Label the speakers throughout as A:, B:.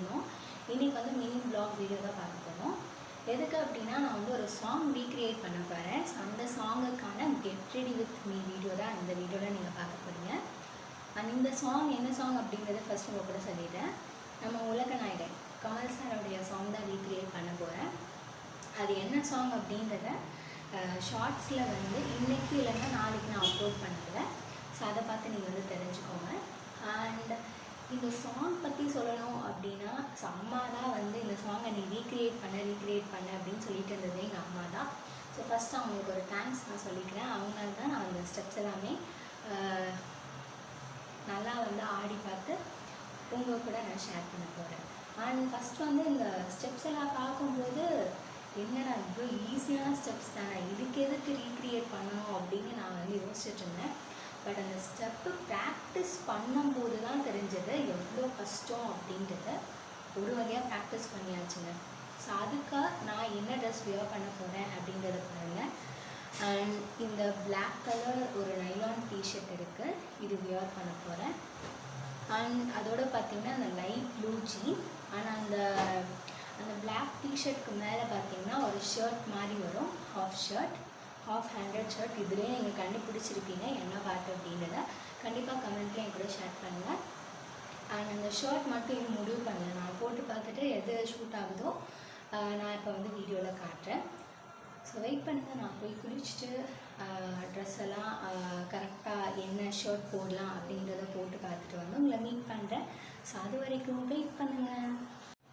A: பார்த்துருந்தோம். இன்றைக்கி வந்து மினி வ்ளாக் வீடியோ தான் பார்க்க போகிறோம். எதுக்கு அப்படின்னா, நான் வந்து ஒரு சாங் ரீக்ரியேட் பண்ண போகிறேன். ஸோ அந்த சாங்குக்கான get ready with me video தான் இந்த வீடியோவில் நீங்கள் பார்க்க போகிறீங்க. அண்ட் இந்த சாங் என்ன சாங் அப்படின்றத ஃபஸ்ட் உங்கள் கூட சொல்லிடுறேன். நம்ம உலக நாயகன் கமல் சாரோடைய சாங் தான் ரீக்ரியேட் பண்ண போகிறேன். அது என்ன சாங் அப்படின்றத ஷார்ட்ஸில் வந்து இன்றைக்கி இல்லைன்னா நாளைக்கு நான் அப்லோட் பண்ணுறேன். ஸோ அதை பார்த்து நீங்கள் வந்து தெரிஞ்சுக்கோங்க. அண்ட் இந்த சாங் பற்றி சொல்லணும் அப்படின்னா, ஸோ அம்மா தான் வந்து இந்த சாங்கை நீ ரீக்ரியேட் பண்ண அப்படின்னு சொல்லிட்டு இருந்தது எங்கள் அம்மா தான். ஸோ ஃபஸ்ட்டு அவங்களுக்கு ஒரு தேங்க்ஸ் நான் சொல்லிக்கிறேன். அவங்களால தான் நான் அந்த ஸ்டெப்ஸ் எல்லாமே நல்லா வந்து ஆடி பார்த்து உங்கள் கூட நான் ஷேர் பண்ண போகிறேன். அண்ட் ஃபஸ்ட் வந்து இந்த ஸ்டெப்ஸ் எல்லாம் பார்க்கும்போது என்னடா இவ்வளோ ஈஸியான ஸ்டெப்ஸ் தானே, இதுக்கு எதுக்கு ரீக்ரியேட் பண்ணணும் அப்படின்னு நான் வந்து யோசிச்சுட்டு இருந்தேன். பட் அந்த ஸ்டெப்பு ப்ராக்டிஸ் பண்ணும்போது தான் தெரிஞ்சது எவ்வளோ கஷ்டம் அப்படின்றத. ஒரு வகையாக ப்ராக்டிஸ் பண்ணியாச்சுங்க. ஸோ அதுக்காக நான் என்ன ட்ரெஸ் வியர் பண்ண போகிறேன் அப்படின்றத பாருங்கள். அண்ட் இந்த பிளாக் கலர் ஒரு நைலான் டிஷர்ட் இருக்குது, இது வியர் பண்ண போகிறேன். அண்ட் அதோடு பார்த்திங்கன்னா அந்த லைட் ப்ளூ ஜீன். அண்ட் அந்த பிளாக் டிஷர்ட்க்கு மேலே பார்த்திங்கன்னா ஒரு ஷர்ட் மாதிரி வரும், half shirt, half handed shirt. இதுலேயே நீங்கள் கண்டுபிடிச்சிருப்பீங்க என்ன பாட்டு அப்படின்றத. கண்டிப்பாக கமெண்ட்லேயே என் கூட ஷேர் பண்ணுங்கள். அண்ட் அந்த ஷர்ட் மட்டும் இன்னும் முடிவு பண்ணல. நான் போட்டு பார்த்துட்டு எது ஷூட் ஆகுதோ நான் இப்போ வந்து வீடியோவில் காட்டுறேன். ஸோ வெயிட் பண்ணுங்கள். நான் போய் குளிச்சுட்டு ட்ரெஸ் எல்லாம் கரெக்டாக என்ன ஷர்ட் போடலாம் அப்படின்றத போட்டு பார்த்துட்டு வந்து உங்களை மீட் பண்ணுறேன். ஸோ அது வரைக்கும் வெயிட் பண்ணுங்கள்.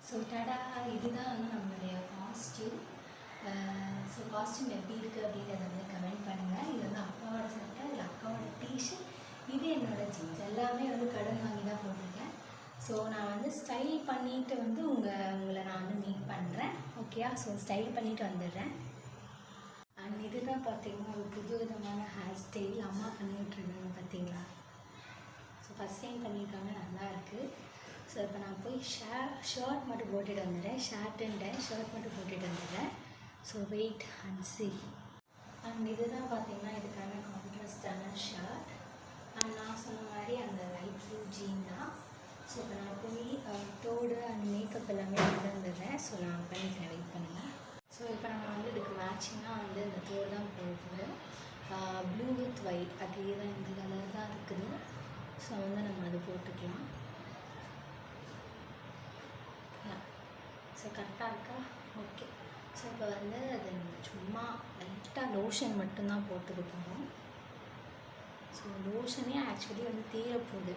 A: ஸோ டடா, இதுதான் வந்து நம்மளுடைய காஸ்டியூம். ஸோ காஸ்டியூம் எப்படி இருக்குது அப்படின்றத வந்து கமெண்ட் பண்ணுங்கள். இது வந்து அப்பாவோட சட்டை, இது அக்காவோட டிஷர்ட், இது என்னோடய ஜீன்ஸ். எல்லாமே வந்து கடன் வாங்கி தான் போட்டிருக்கேன். ஸோ நான் வந்து ஸ்டைல் பண்ணிவிட்டு வந்து உங்களை நான் வந்து மீட் பண்ணுறேன். ஓகேயா? ஸோ ஸ்டைல் பண்ணிவிட்டு வந்துடுறேன். அண்ட் இதுதான் பார்த்திங்கன்னா ஒரு புது விதமான ஹேர் ஸ்டைல் அம்மா பண்ணிகிட்ருக்காங்க, பார்த்தீங்களா? ஸோ ஃபஸ்ட் டைம் பண்ணியிருக்காங்க, நல்லா இருக்குது. ஸோ இப்போ நான் போய் ஷர்ட் மட்டும் போட்டுட்டு வந்துடுறேன். ஷர்ட் மட்டும் போட்டுட்டு வந்துடுறேன். So wait and see. And இதுதான் பார்த்திங்கன்னா இதுக்கான கான்ட்ராஸ்டான ஷர்ட். அண்ட் நான் சொன்ன மாதிரி அந்த லைட் ப்ளூ ஜீன் தான். ஸோ இப்போ நான் போய் தோடு அண்ட் மேக்கப் எல்லாமே கொண்டு வந்துடுறேன். ஸோ நான் பண்ணிக்கிறேன், வெயிட் பண்ணுங்கள். ஸோ இப்போ நம்ம வந்து இதுக்கு மேட்சிங்காக வந்து இந்த தோடு தான் போட போகிறோம். ப்ளூ வித் ஒயிட், அதே தான், இந்த கலர் தான் இருக்குது. ஸோ வந்து நம்ம அது போட்டுக்கலாம். ஸோ கரெக்டாக இருக்கா? ஓகே. ஸோ இப்போ வந்து அது நம்ம சும்மா லைட்டாக லோஷன் மட்டும்தான் போட்டுக்க போகிறோம். ஸோ லோஷனே ஆக்சுவலி வந்து தீரப்போகுது.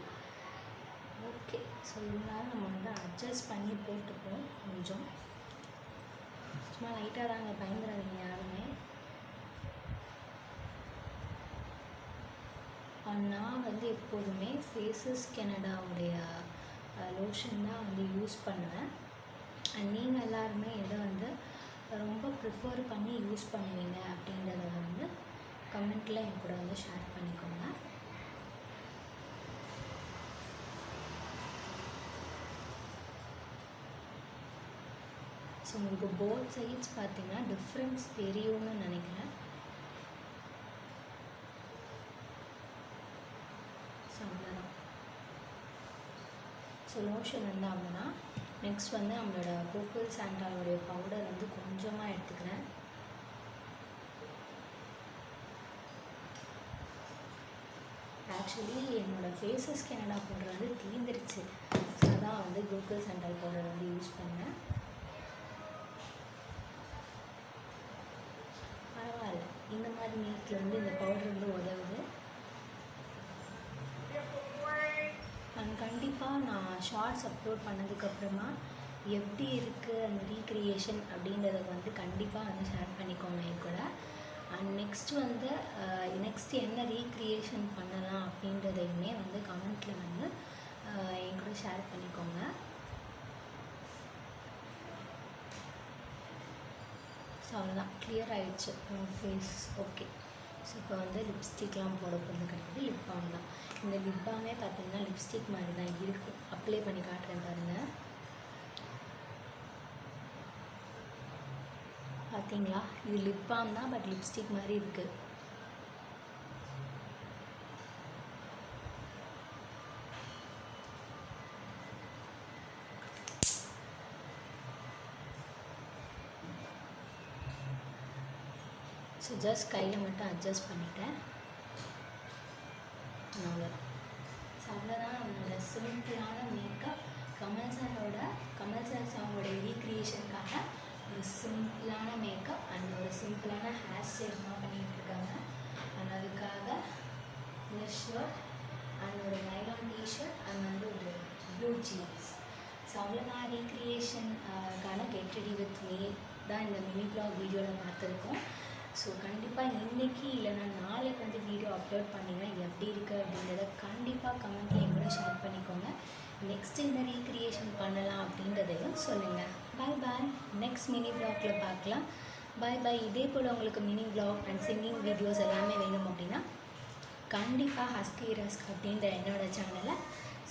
A: ஓகே. ஸோ இருந்தாலும் நம்ம வந்து அட்ஜஸ்ட் பண்ணி போட்டுப்போம். கொஞ்சம் சும்மா லைட்டாக தாங்க, பயந்துடாதீங்க யாருமே. நான் வந்து எப்போதுமே ஃபேஸஸ் கனடாவுடைய லோஷன் தான் வந்து யூஸ் பண்ணுவேன். அண்ட் நீங்கள் எல்லாருமே எதை வந்து ரொம்ப ப்ரிஃபர் பண்ணி யூஸ் பண்ணுவீங்க அப்படின்றத வந்து கமெண்ட்டில் என் கூட வந்து ஷேர் பண்ணிக்கோங்க. ஸோ உங்களுக்கு போத் சைட்ஸ் பார்த்திங்கன்னா டிஃப்ரென்ஸ் தெரியும்னு நினைக்கிறேன். ஸோ அவ்வளோதான். ஸோ லோஷன் வந்து அவ்வளோதான். நெக்ஸ்ட் வந்து நம்மளோட கோகுல் சாண்டாலோடைய பவுடர் வந்து கொஞ்சமாக எடுத்துக்கிறேன். ஆக்சுவலி என்னோடய ஃபேஸஸ் கனடா பவுடர் வந்து தீர்ந்துருச்சு. ஸோ அதான் வந்து கோகுல் சாண்டால் பவுடர் வந்து யூஸ் பண்ணேன். பரவாயில்ல, இந்த மாதிரி நேரத்தில் வந்து இந்த பவுடர் வந்து உதவுது. அண்ட் கண்டிப்பாக நான் ஷார்ட்ஸ் அப்லோட் பண்ணதுக்கப்புறமா எப்படி இருக்குது அந்த ரீக்ரியேஷன் அப்படின்றத வந்து கண்டிப்பாக வந்து ஷேர் பண்ணிக்கோங்க என் கூட. அண்ட் நெக்ஸ்ட்டு வந்து நெக்ஸ்ட்டு என்ன ரீக்ரியேஷன் பண்ணலாம் அப்படின்றதையுமே வந்து கமெண்ட்டில் வந்து என் கூட ஷேர் பண்ணிக்கோங்க. ஸோ அவ்வளோதான், கிளியர் ஆகிடுச்சு ஃபேஸ். ஓகே. ஸோ இப்போ வந்து லிப்ஸ்டிக்லாம் போட போகிறது கிடையாது, லிப் பாம் தான். இந்த லிப் பாமே பார்த்திங்கன்னா லிப்ஸ்டிக் மாதிரி தான் இருக்கும். அப்ளை பண்ணி காட்டுறேன் பாருங்கள். பார்த்தீங்களா? இது லிப் பாம் தான், பட் லிப்ஸ்டிக் மாதிரி இருக்குது. ஸோ ஜஸ்ட் கையில் மட்டும் அட்ஜஸ்ட் பண்ணிட்டேன். அவ்வளோதான். ஸோ அவ்வளோதான் நம்மளோட சிம்பிளான மேக்கப். கமல் சார் சாங்கோட ரீக்ரியேஷனுக்காக ஒரு சிம்பிளான மேக்கப் அண்ட் ஒரு சிம்பிளான ஹேர் ஸ்டைல் தான் பண்ணிகிட்டு இருக்காங்க. அண்ட் அதுக்காக இந்த ஷர்ட் அண்ட் ஒரு நைலான் டிஷர்ட் அண்ட் வந்து ஒரு ப்ளூ ஜீன்ஸ். ஸோ அவ்வளோதான் ரீக்ரியேஷனுக்கான கெட் ரெடி வித் மீ தான் இந்த மினி வ்ளாக் வீடியோவில் பார்த்துருக்கோம். ஸோ கண்டிப்பாக இன்றைக்கி இல்லைனா நாளைக்கு வந்து வீடியோ அப்லோட் பண்ணிங்கன்னா எப்படி இருக்குது அப்படின்றத கண்டிப்பாக கமெண்ட்டில் என் கூட ஷேர் பண்ணிக்கோங்க. நெக்ஸ்ட்டு என்ன ரீக்ரியேஷன் பண்ணலாம் அப்படின்றதையும் சொல்லுங்கள். பாய் பாய். நெக்ஸ்ட் மினி வ்ளாகில் பார்க்கலாம். பாய் பாய். இதே போல் உங்களுக்கு mini vlog and singing videos எல்லாமே வேணும் அப்படின்னா கண்டிப்பாக ஹஸ்கி ரஸ்க் அப்படின்ற என்னோடய சேனலை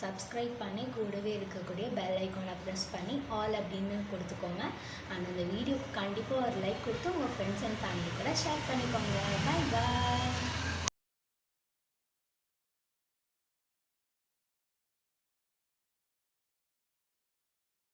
A: சப்ஸ்கிரைப் பண்ணி கூடவே இருக்கக்கூடிய பெல் ஐக்கானை ப்ரெஸ் பண்ணி ஆல் அப்படின்னு கொடுத்துக்கோங்க. அண்ட் அந்த வீடியோக்கு கண்டிப்பாக ஒரு லைக் கொடுத்து உங்கள் ஃப்ரெண்ட்ஸ் அண்ட் ஃபேமிலி கூட ஷேர் பண்ணிக்கோங்க. பாய் பாய்.